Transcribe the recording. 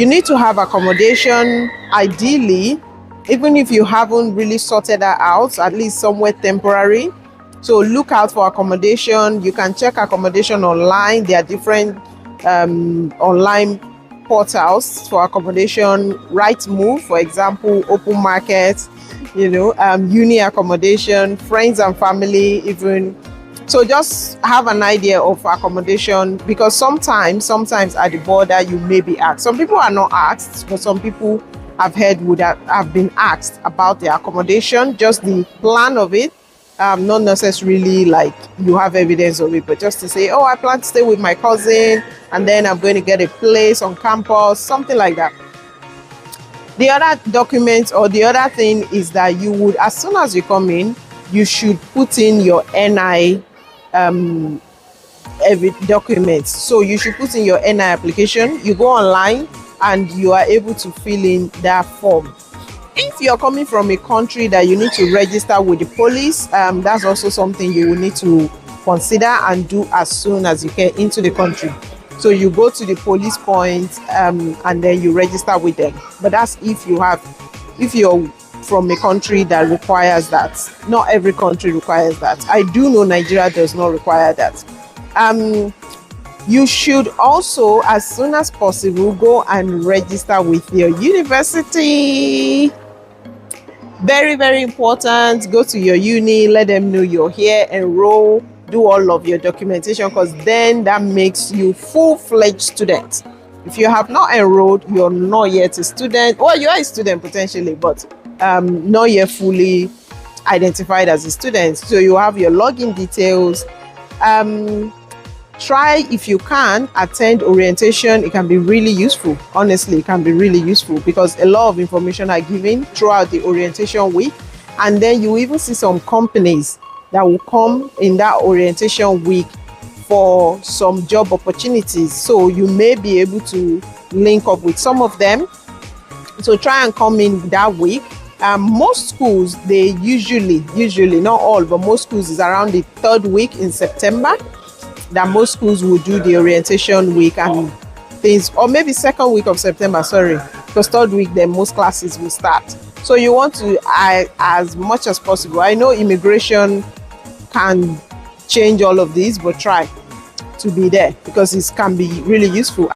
You need to have accommodation, ideally, even if you haven't really sorted that out, at least somewhere temporary. So look out for accommodation. You can check accommodation online. There are different online portals for accommodation. Rightmove, for example, open market, uni accommodation, friends and family, even. So just have an idea of accommodation, because sometimes at the border you may be asked. Some people are not asked, but some people I've heard would have been asked about the accommodation, just the plan of it. Not necessarily like you have evidence of it, but just to say, oh, I plan to stay with my cousin and then I'm going to get a place on campus, something like that. The other document or the other thing is that you would, as soon as you come in, you should put in your NI every documents. So you should put in your NI application. You go online and you are able to fill in that form. If you're coming from a country that you need to register with the police, that's also something you will need to consider and do as soon as you get into the country. So you go to the police point and then you register with them. But that's if you're from a country that requires that. Not every country requires that. I do know Nigeria does not require that. You should also, as soon as possible, go and register with your university. Very, very important. Go to your uni, let them know you're here, enroll, do all of your documentation, because then that makes you full-fledged student. If you have not enrolled, you're not yet a student. Well, you are a student potentially, but not yet fully identified as a student. So you have your login details. Try, if you can, attend orientation. It can be really useful. Honestly, it can be really useful because a lot of information are given throughout the orientation week. And then you even see some companies that will come in that orientation week for some job opportunities. So you may be able to link up with some of them. So try and come in that week. Most schools, they usually, not all, but most schools is around the 3rd week in September that most schools will do the orientation week and things, or maybe 2nd week of September, because 3rd week then most classes will start. So you want to, as much as possible, I know immigration can change all of these, but try to be there because it can be really useful.